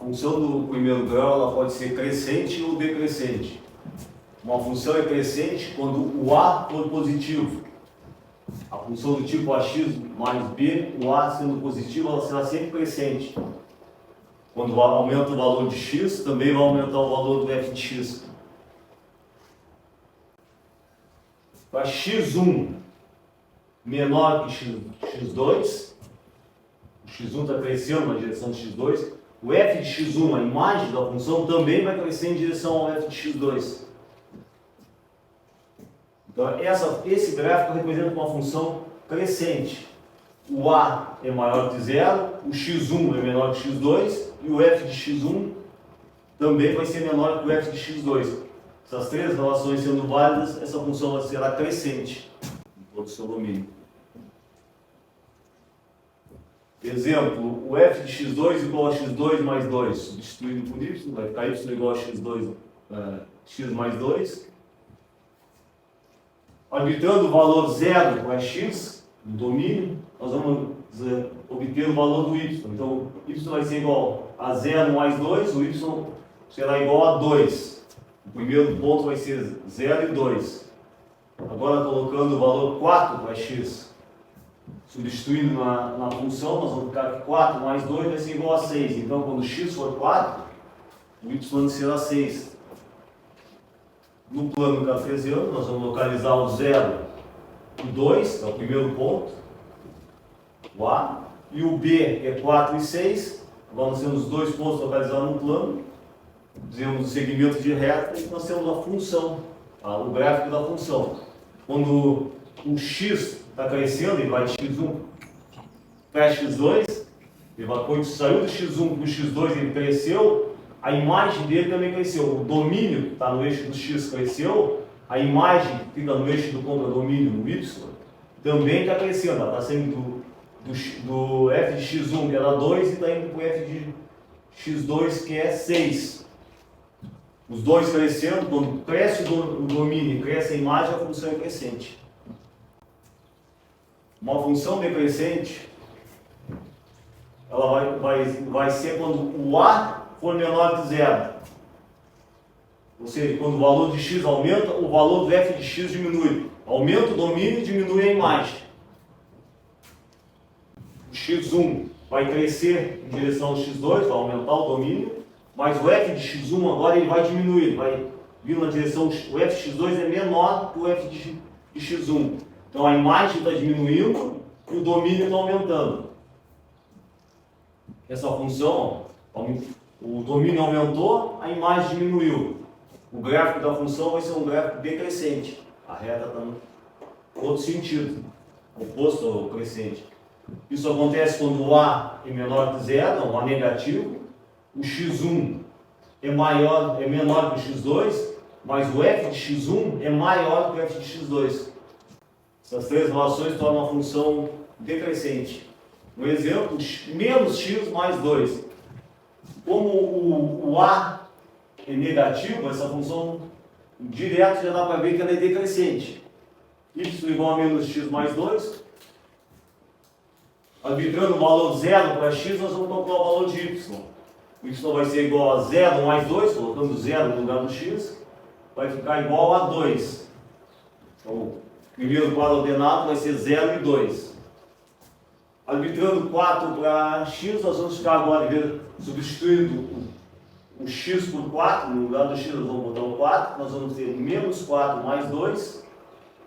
função do primeiro grau ela pode ser crescente ou decrescente. Uma função é crescente quando o a for positivo. A função do tipo ax mais b, o a sendo positivo, ela será sempre crescente. Quando aumenta o valor de x, também vai aumentar o valor do f de x. Para x1 menor que x2, o x1 está crescendo na direção de x2, o f de x1, a imagem da função, também vai crescer em direção ao f de x2. Então, esse gráfico representa uma função crescente. O a é maior que zero, o x1 é menor que x2 e o f de x1 também vai ser menor que o f de x2. Essas três relações sendo válidas, essa função será crescente em todo o seu domínio. Exemplo, o f de x2 igual a x2 mais 2, substituído por y, vai ficar y igual a x2, x mais 2. Arbitrando o valor zero para x, no domínio, nós vamos obter o valor do y. Então, y vai ser igual a 0 mais 2, o y será igual a 2. O primeiro ponto vai ser 0 e 2. Agora, colocando o valor 4 para x, substituindo na função, nós vamos ficar que 4 mais 2 vai ser igual a 6. Então, quando x for 4, o y será 6. No plano cartesiano, nós vamos localizar o 0 e 2, que é o primeiro ponto, o A, e o B, que é 4 e 6. Agora nós temos os dois pontos localizados no plano, fizemos o segmento de reta e nós temos a função, o gráfico da função. Quando o x está crescendo, ele vai de x1 para x2, quando saiu do x1 para o x2 ele cresceu, a imagem dele também cresceu. O domínio que está no eixo do x cresceu, a imagem que fica no eixo do contra-domínio, no y, também está crescendo. Ela está saindo do f de x1, que era 2, e está indo para o f de x2, que é 6. Os dois crescendo, quando cresce o domínio e cresce a imagem, a função é crescente. Uma função decrescente, ela vai ser quando o a for menor que zero. Ou seja, quando o valor de x aumenta, o valor do f de x diminui. Aumenta o domínio e diminui a imagem. O x1 vai crescer em direção ao x2, vai aumentar o domínio, mas o f de x1 agora ele vai diminuir, vai vir na direção, o f de x2 é menor que o f de x1. Então a imagem está diminuindo e o domínio está aumentando. Essa função, o domínio aumentou, a imagem diminuiu. O gráfico da função vai ser um gráfico decrescente. A reta está no outro sentido, oposto ao crescente. Isso acontece quando o a é menor que zero, um a negativo. O x1 é menor que o x2, mas o f de x1 é maior que o f de x2. Essas três relações tornam a função decrescente. Um exemplo, menos x mais 2. Como o a é negativo, essa função direto já dá para ver que ela é decrescente. Y igual a menos x mais 2. Arbitrando o valor zero para x, nós vamos calcular o valor de y. O y vai ser igual a 0 mais 2, colocando 0 no lugar do x, vai ficar igual a 2. Então, o primeiro quadro ordenado vai ser 0 e 2. Arbitrando 4 para x, nós vamos ficar agora substituindo o x por 4, no lugar do x nós vamos botar o 4, nós vamos ter menos 4 mais 2,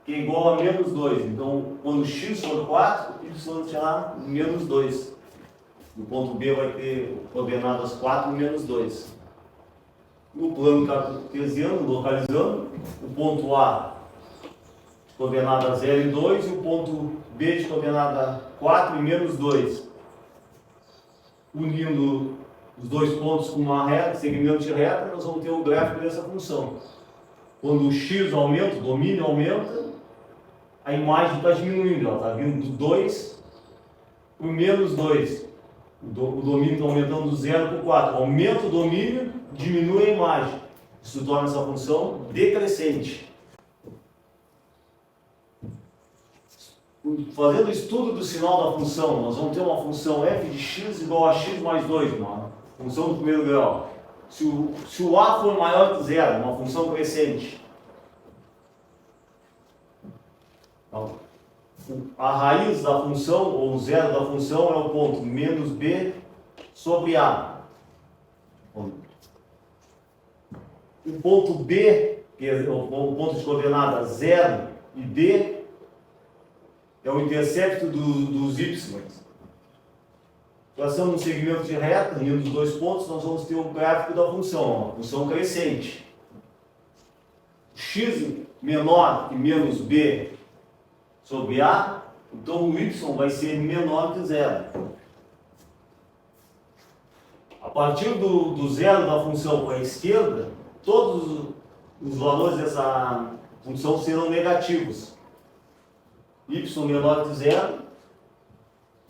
que é igual a menos 2. Então, quando x for 4, y será menos 2. No ponto B vai ter coordenadas 4 e menos 2. No plano cartesiano, localizando, o ponto A de coordenada 0 e 2 e o ponto B de coordenada 4 e menos 2. Unindo os dois pontos com uma reta, segmento de reta, nós vamos ter o gráfico dessa função. Quando o x aumenta, o domínio aumenta, a imagem está diminuindo, ela está vindo do 2 para o menos 2. O domínio está aumentando do 0 para o 4. Aumenta o domínio, diminui a imagem. Isso torna essa função decrescente. Fazendo o estudo do sinal da função, nós vamos ter uma função f de x igual a x mais 2, uma função do primeiro grau. Se o a for maior que zero, uma função crescente, então, a raiz da função, ou o zero da função, é o ponto menos b sobre a. O ponto b, que é o ponto de coordenada 0 e b, é o intercepto dos y. Traçando um segmento de reta, unindo os dois pontos, nós vamos ter um gráfico da função, uma função crescente. X menor que menos b sobre a, então o y vai ser menor que zero. A partir do zero da função para a esquerda, todos os valores dessa função serão negativos. Y menor que zero,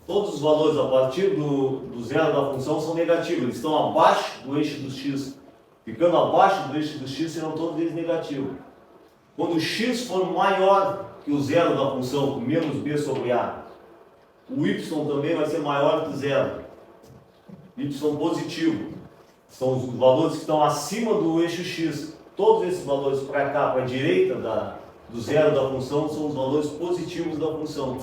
todos os valores a partir do zero da função são negativos, eles estão abaixo do eixo do x. Ficando abaixo do eixo do x, serão todos eles negativos. Quando o x for maior que o zero da função, menos b sobre a, o y também vai ser maior que zero. Y positivo. São os valores que estão acima do eixo x. Todos esses valores para cá, para a direita do zero da função, são os valores positivos da função.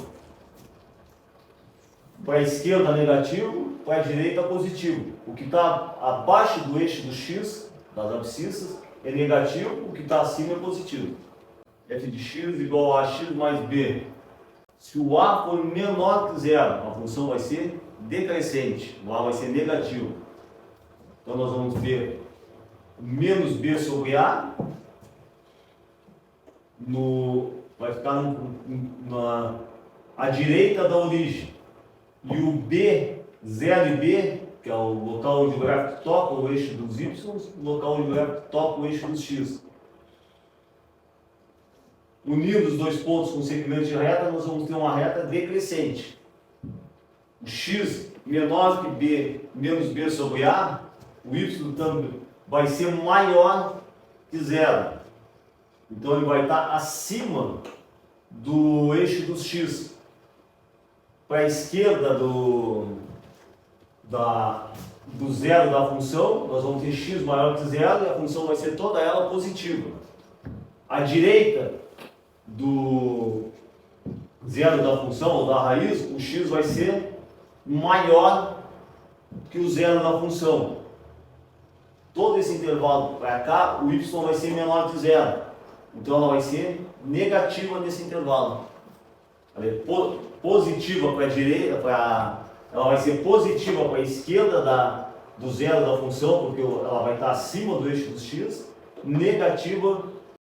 Para a esquerda negativo, para a direita positivo. O que está abaixo do eixo do x, das abscissas, é negativo, o que está acima é positivo. F de x igual a x mais b. Se o a for menor que zero, a função vai ser decrescente, o a vai ser negativo. Então nós vamos ter menos b sobre a, vai ficar à direita da origem. E o b, 0 e b, que é o local onde o gráfico toca o eixo dos y, o local onde o gráfico toca o eixo dos x. Unindo os dois pontos com o segmento de reta, nós vamos ter uma reta decrescente. O x menor que b menos b sobre a, o y também vai ser maior que zero. Então ele vai estar acima do eixo dos x. Para a esquerda do zero da função, nós vamos ter x maior que zero e a função vai ser toda ela positiva. À direita do zero da função, ou da raiz, o x vai ser maior que o zero da função. Todo esse intervalo para cá, o y vai ser menor que zero. Então ela vai ser negativa nesse intervalo. Ela é positiva para a direita, ela vai ser positiva para a esquerda do zero da função, porque ela vai estar acima do eixo dos x, negativa